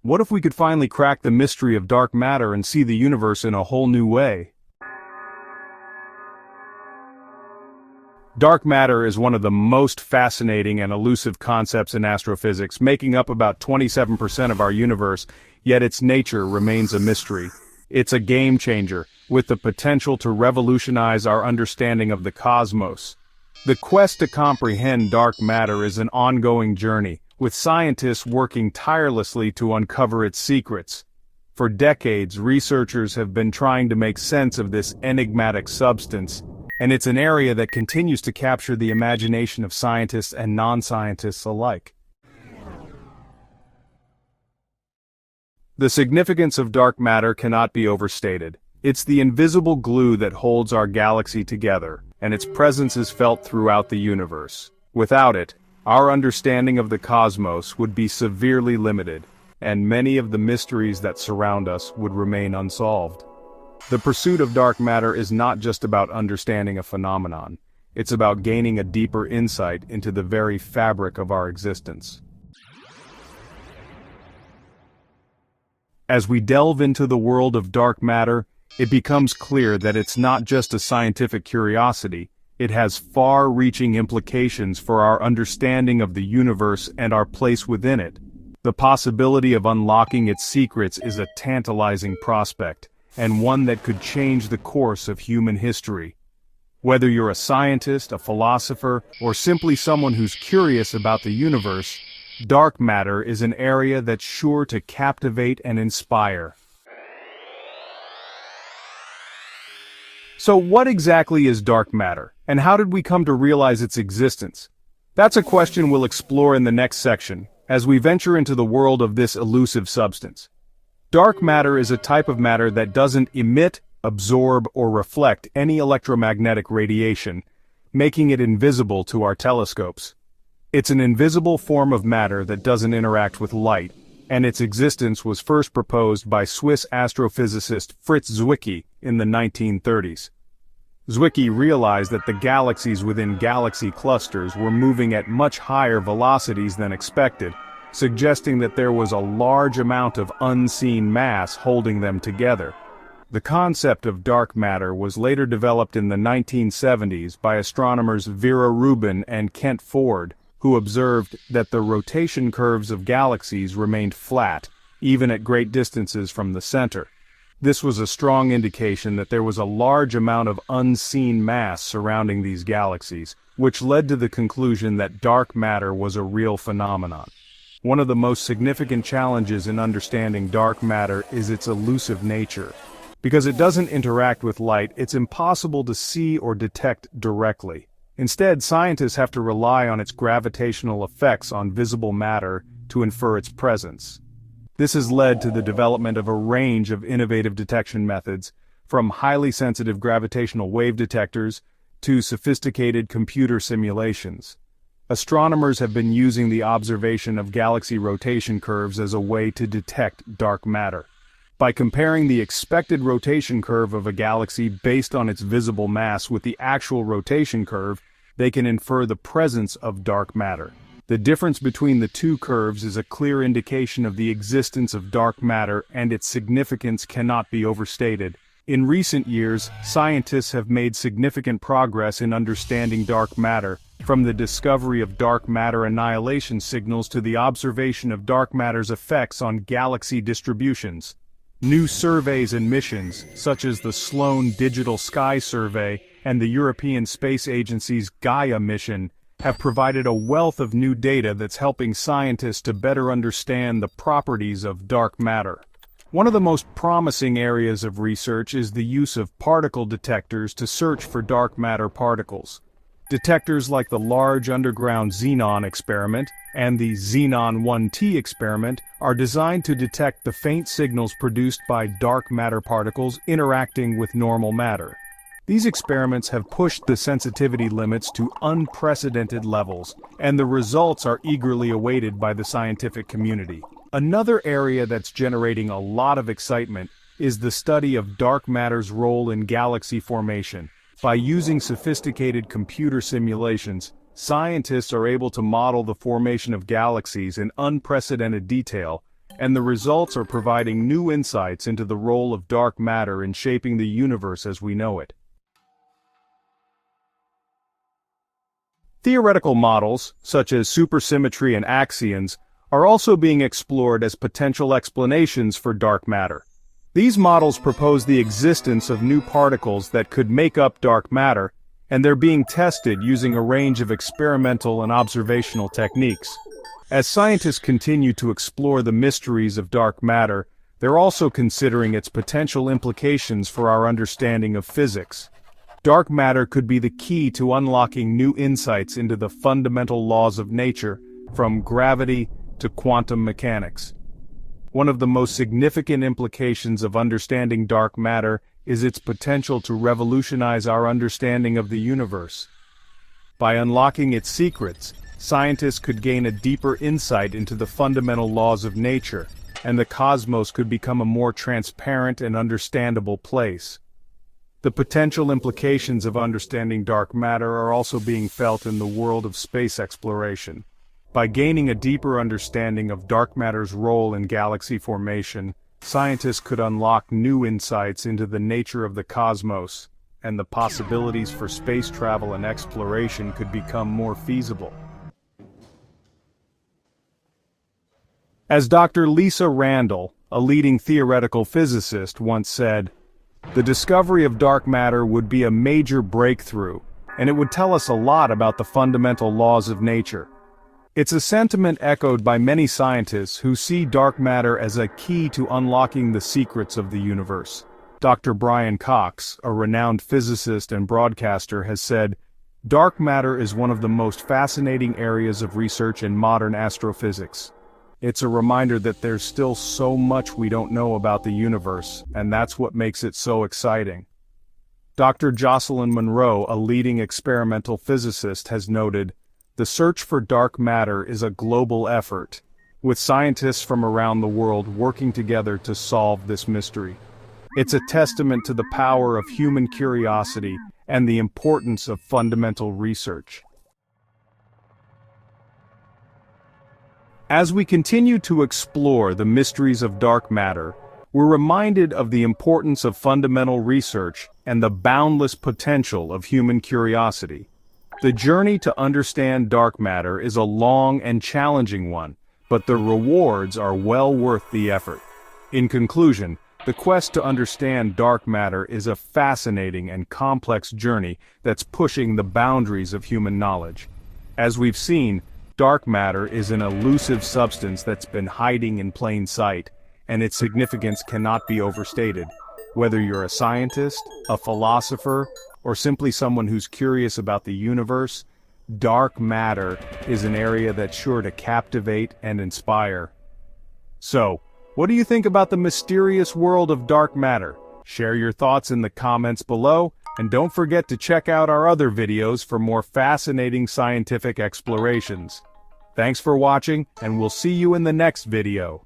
What if we could finally crack the mystery of dark matter and see the universe in a whole new way? Dark matter is one of the most fascinating and elusive concepts in astrophysics, making up about 27% of our universe, yet its nature remains a mystery. It's a game changer, with the potential to revolutionize our understanding of the cosmos. The quest to comprehend dark matter is an ongoing journey, with scientists working tirelessly to uncover its secrets. For decades, researchers have been trying to make sense of this enigmatic substance, and it's an area that continues to capture the imagination of scientists and non-scientists alike. The significance of dark matter cannot be overstated. It's the invisible glue that holds our galaxy together, and its presence is felt throughout the universe. Without it, our understanding of the cosmos would be severely limited, and many of the mysteries that surround us would remain unsolved. The pursuit of dark matter is not just about understanding a phenomenon. It's about gaining a deeper insight into the very fabric of our existence. As we delve into the world of dark matter, it becomes clear that it's not just a scientific curiosity. It has far-reaching implications for our understanding of the universe and our place within it. The possibility of unlocking its secrets is a tantalizing prospect, and one that could change the course of human history. Whether you're a scientist, a philosopher, or simply someone who's curious about the universe, dark matter is an area that's sure to captivate and inspire. So what exactly is dark matter, and how did we come to realize its existence? That's a question we'll explore in the next section, as we venture into the world of this elusive substance. Dark matter is a type of matter that doesn't emit, absorb, or reflect any electromagnetic radiation, making it invisible to our telescopes. It's an invisible form of matter that doesn't interact with light, and its existence was first proposed by Swiss astrophysicist Fritz Zwicky in the 1930s. Zwicky realized that the galaxies within galaxy clusters were moving at much higher velocities than expected, suggesting that there was a large amount of unseen mass holding them together. The concept of dark matter was later developed in the 1970s by astronomers Vera Rubin and Kent Ford, who observed that the rotation curves of galaxies remained flat, even at great distances from the center. This was a strong indication that there was a large amount of unseen mass surrounding these galaxies, which led to the conclusion that dark matter was a real phenomenon. One of the most significant challenges in understanding dark matter is its elusive nature. Because it doesn't interact with light, it's impossible to see or detect directly. Instead, scientists have to rely on its gravitational effects on visible matter to infer its presence. This has led to the development of a range of innovative detection methods, from highly sensitive gravitational wave detectors to sophisticated computer simulations. Astronomers have been using the observation of galaxy rotation curves as a way to detect dark matter. By comparing the expected rotation curve of a galaxy based on its visible mass with the actual rotation curve, they can infer the presence of dark matter. The difference between the two curves is a clear indication of the existence of dark matter, and its significance cannot be overstated. In recent years, scientists have made significant progress in understanding dark matter, from the discovery of dark matter annihilation signals to the observation of dark matter's effects on galaxy distributions. New surveys and missions, such as the Sloan Digital Sky Survey and the European Space Agency's Gaia mission, have provided a wealth of new data that's helping scientists to better understand the properties of dark matter. One of the most promising areas of research is the use of particle detectors to search for dark matter particles. Detectors like the Large Underground Xenon experiment and the Xenon 1T experiment are designed to detect the faint signals produced by dark matter particles interacting with normal matter. These experiments have pushed the sensitivity limits to unprecedented levels, and the results are eagerly awaited by the scientific community. Another area that's generating a lot of excitement is the study of dark matter's role in galaxy formation. By using sophisticated computer simulations, scientists are able to model the formation of galaxies in unprecedented detail, and the results are providing new insights into the role of dark matter in shaping the universe as we know it. Theoretical models, such as supersymmetry and axions, are also being explored as potential explanations for dark matter. These models propose the existence of new particles that could make up dark matter, and they're being tested using a range of experimental and observational techniques. As scientists continue to explore the mysteries of dark matter, they're also considering its potential implications for our understanding of physics. Dark matter could be the key to unlocking new insights into the fundamental laws of nature, from gravity to quantum mechanics. One of the most significant implications of understanding dark matter is its potential to revolutionize our understanding of the universe. By unlocking its secrets, scientists could gain a deeper insight into the fundamental laws of nature, and the cosmos could become a more transparent and understandable place. The potential implications of understanding dark matter are also being felt in the world of space exploration. By gaining a deeper understanding of dark matter's role in galaxy formation, scientists could unlock new insights into the nature of the cosmos, and the possibilities for space travel and exploration could become more feasible. As Dr. Lisa Randall, a leading theoretical physicist, once said, "The discovery of dark matter would be a major breakthrough, and it would tell us a lot about the fundamental laws of nature." It's a sentiment echoed by many scientists who see dark matter as a key to unlocking the secrets of the universe. Dr. Brian Cox, a renowned physicist and broadcaster, has said, "Dark matter is one of the most fascinating areas of research in modern astrophysics. It's a reminder that there's still so much we don't know about the universe, and that's what makes it so exciting." Dr. Jocelyn Monroe, a leading experimental physicist, has noted, "The search for dark matter is a global effort, with scientists from around the world working together to solve this mystery. It's a testament to the power of human curiosity and the importance of fundamental research." As we continue to explore the mysteries of dark matter, we're reminded of the importance of fundamental research and the boundless potential of human curiosity. The journey to understand dark matter is a long and challenging one, but the rewards are well worth the effort. In conclusion, the quest to understand dark matter is a fascinating and complex journey that's pushing the boundaries of human knowledge. As we've seen, dark matter is an elusive substance that's been hiding in plain sight, and its significance cannot be overstated. Whether you're a scientist, a philosopher, or simply someone who's curious about the universe, dark matter is an area that's sure to captivate and inspire. So, what do you think about the mysterious world of dark matter? Share your thoughts in the comments below, and don't forget to check out our other videos for more fascinating scientific explorations. Thanks for watching, and we'll see you in the next video.